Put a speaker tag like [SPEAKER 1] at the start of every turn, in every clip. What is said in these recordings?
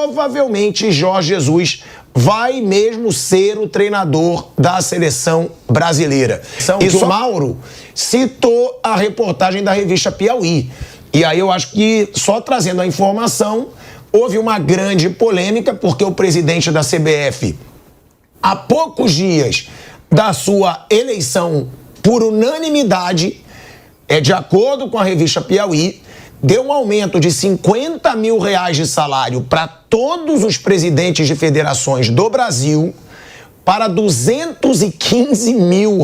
[SPEAKER 1] provavelmente Jorge Jesus vai mesmo ser o treinador da seleção brasileira. Isso, Mauro citou a reportagem da revista Piauí. E aí eu acho que, só trazendo a informação, houve uma grande polêmica, porque o presidente da CBF, há poucos dias da sua eleição por unanimidade, de acordo com a revista Piauí, deu um aumento de R$50 mil de salário para todos os presidentes de federações do Brasil para R$215 mil.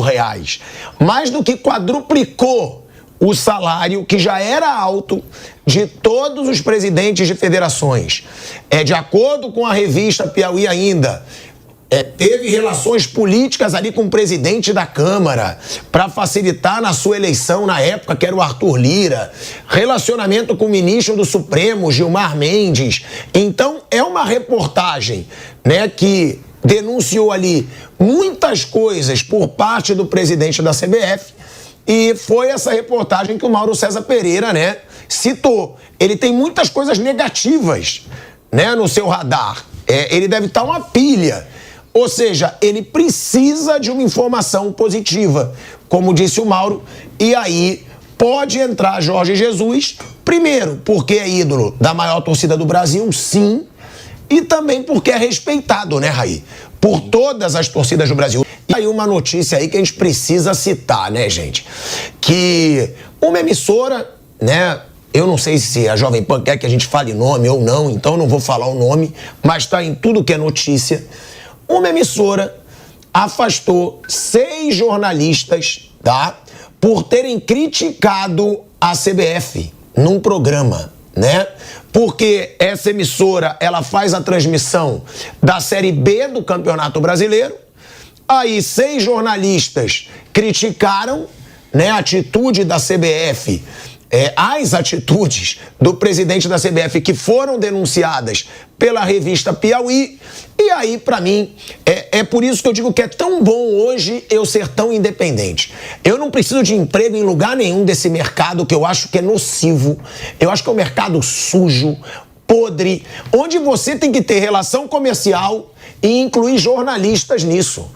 [SPEAKER 1] Mais do que quadruplicou o salário, que já era alto, de todos os presidentes de federações. De acordo com a revista Piauí ainda, teve relações políticas ali com o presidente da Câmara para facilitar na sua eleição na época, que era o Arthur Lira. Relacionamento com o ministro do Supremo, Gilmar Mendes. Então, é uma reportagem, né, que denunciou ali muitas coisas por parte do presidente da CBF, e foi essa reportagem que o Mauro César Pereira, né, citou. Ele tem muitas coisas negativas, né, no seu radar. Ele deve estar uma pilha. Ou seja, ele precisa de uma informação positiva, como disse o Mauro, e aí pode entrar Jorge Jesus, primeiro, porque é ídolo da maior torcida do Brasil, sim, e também porque é respeitado, né, Raí? Por todas as torcidas do Brasil. E aí uma notícia aí que a gente precisa citar, né, gente? Que uma emissora, né, eu não sei se a Jovem Pan quer que a gente fale nome ou não, então não vou falar o nome, mas tá em tudo que é notícia. Uma emissora afastou 6 jornalistas, tá? Por terem criticado a CBF num programa, né? Porque essa emissora, ela faz a transmissão da Série B do Campeonato Brasileiro. Aí 6 jornalistas criticaram, né, a atitude da CBF, as atitudes do presidente da CBF, que foram denunciadas pela revista Piauí. E aí, pra mim, é por isso que eu digo que é tão bom hoje eu ser tão independente. Eu não preciso de emprego em lugar nenhum desse mercado, que eu acho que é nocivo. Eu acho que é um mercado sujo, podre, onde você tem que ter relação comercial e incluir jornalistas nisso.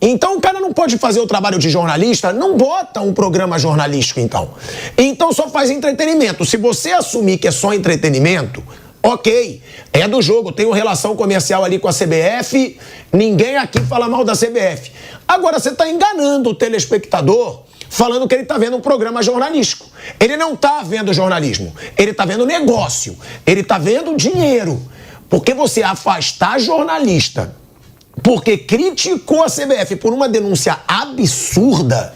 [SPEAKER 1] Então o cara não pode fazer o trabalho de jornalista, não bota um programa jornalístico, então. Então só faz entretenimento. Se você assumir que é só entretenimento, ok, é do jogo, tem uma relação comercial ali com a CBF, ninguém aqui fala mal da CBF. Agora você está enganando o telespectador falando que ele está vendo um programa jornalístico. Ele não está vendo jornalismo, ele está vendo negócio, ele está vendo dinheiro. Porque você afastar jornalista porque criticou a CBF por uma denúncia absurda,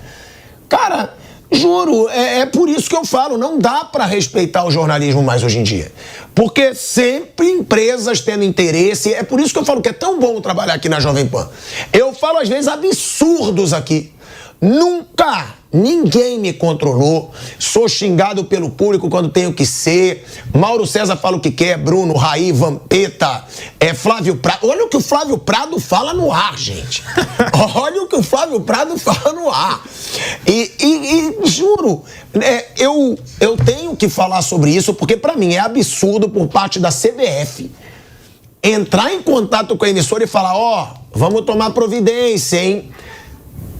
[SPEAKER 1] cara, juro, é por isso que eu falo, não dá para respeitar o jornalismo mais hoje em dia. Porque sempre empresas tendo interesse, é por isso que eu falo que é tão bom trabalhar aqui na Jovem Pan. Eu falo às vezes absurdos aqui. Nunca ninguém me controlou, sou xingado pelo público quando tenho que ser. Mauro César fala o que quer, Bruno, Raí, Vampeta, Flávio Prado. Olha o que o Flávio Prado fala no ar, gente. Olha o que o Flávio Prado fala no ar. E juro, eu tenho que falar sobre isso, porque pra mim é absurdo por parte da CBF entrar em contato com a emissora e falar, vamos tomar providência, hein?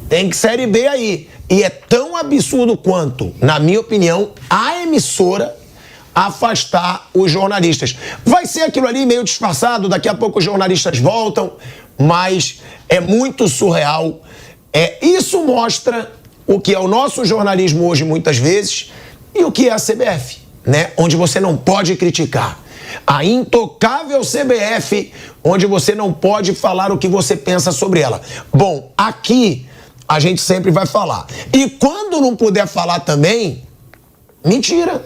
[SPEAKER 1] Tem que Série B aí. E é tão absurdo quanto, na minha opinião, a emissora afastar os jornalistas. Vai ser aquilo ali meio disfarçado, daqui a pouco os jornalistas voltam, mas é muito surreal. Isso mostra o que é o nosso jornalismo hoje, muitas vezes, e o que é a CBF, né? Onde você não pode criticar. A intocável CBF, onde você não pode falar o que você pensa sobre ela. Bom, aqui a gente sempre vai falar. E quando não puder falar também, mentira.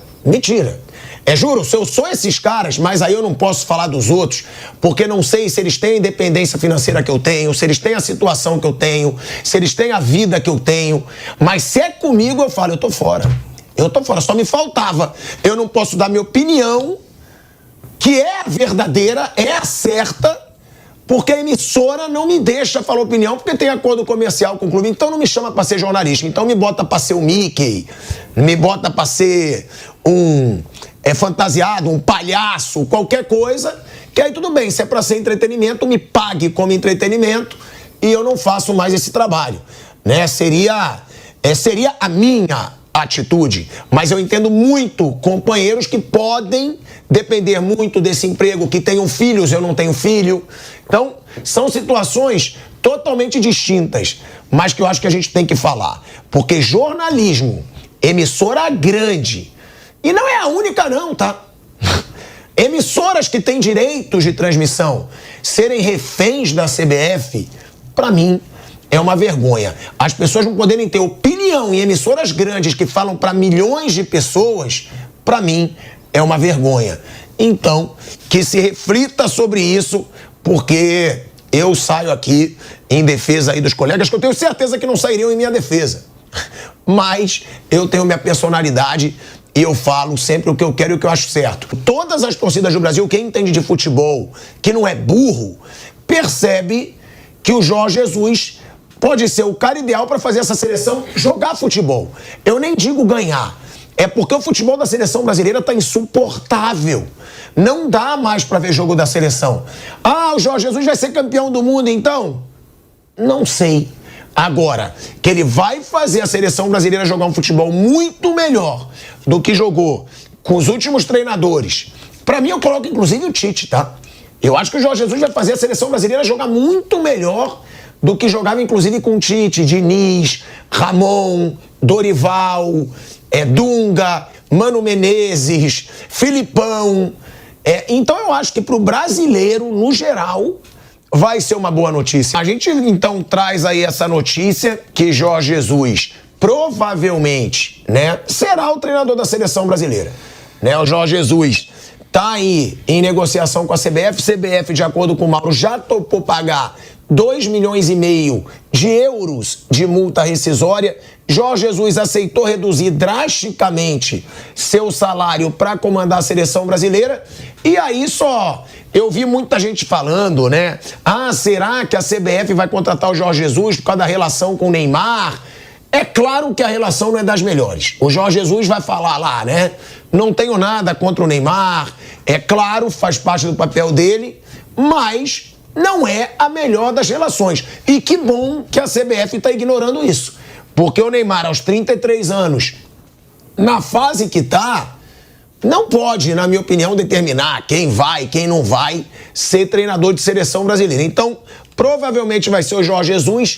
[SPEAKER 1] Juro, se eu sou esses caras, mas aí eu não posso falar dos outros, porque não sei se eles têm a independência financeira que eu tenho, se eles têm a situação que eu tenho, se eles têm a vida que eu tenho. Mas se é comigo, eu falo, eu tô fora. Só me faltava. Eu não posso dar minha opinião, que é a verdadeira, é a certa, porque a emissora não me deixa falar opinião, porque tem acordo comercial com o clube, então não me chama para ser jornalista, então me bota para ser o Mickey, me bota para ser um fantasiado, um palhaço, qualquer coisa, Que aí tudo bem, se é para ser entretenimento, me pague como entretenimento e eu não faço mais esse trabalho, né? Seria a minha atitude, mas eu entendo muito companheiros que podem depender muito desse emprego, que tenham filhos, eu não tenho filho. Então, são situações totalmente distintas, mas que eu acho que a gente tem que falar, porque jornalismo, emissora grande, e não é a única não, tá? Emissoras que têm direitos de transmissão serem reféns da CBF, para mim, é uma vergonha. As pessoas não poderem ter opinião em emissoras grandes que falam para milhões de pessoas, para mim, é uma vergonha. Então, que se reflita sobre isso, porque eu saio aqui em defesa aí dos colegas, que eu tenho certeza que não sairiam em minha defesa. Mas eu tenho minha personalidade e eu falo sempre o que eu quero e o que eu acho certo. Todas as torcidas do Brasil, quem entende de futebol, que não é burro, percebe que o Jorge Jesus pode ser o cara ideal para fazer essa seleção jogar futebol. Eu nem digo ganhar. É porque o futebol da seleção brasileira está insuportável. Não dá mais para ver jogo da seleção. Ah, o Jorge Jesus vai ser campeão do mundo, então? Não sei. Agora, que ele vai fazer a seleção brasileira jogar um futebol muito melhor do que jogou com os últimos treinadores. Para mim, eu coloco inclusive o Tite, tá? Eu acho que o Jorge Jesus vai fazer a seleção brasileira jogar muito melhor do que jogava inclusive com Tite, Diniz, Ramon, Dorival, Dunga, Mano Menezes, Filipão. Então eu acho que para o brasileiro, no geral, vai ser uma boa notícia. A gente então traz aí essa notícia que Jorge Jesus provavelmente, né, será o treinador da seleção brasileira. Né, o Jorge Jesus tá aí em negociação com a CBF. CBF, de acordo com o Mauro, já topou pagar 2,5 milhões de euros de multa rescisória. Jorge Jesus aceitou reduzir drasticamente seu salário para comandar a seleção brasileira. E aí só, eu vi muita gente falando, né? Ah, será que a CBF vai contratar o Jorge Jesus por causa da relação com o Neymar? É claro que a relação não é das melhores. O Jorge Jesus vai falar lá, né? Não tenho nada contra o Neymar. É claro, faz parte do papel dele, mas não é a melhor das relações. E que bom que a CBF está ignorando isso. Porque o Neymar, aos 33 anos, na fase que está, não pode, na minha opinião, determinar quem vai, quem não vai ser treinador de seleção brasileira. Então, provavelmente vai ser o Jorge Jesus.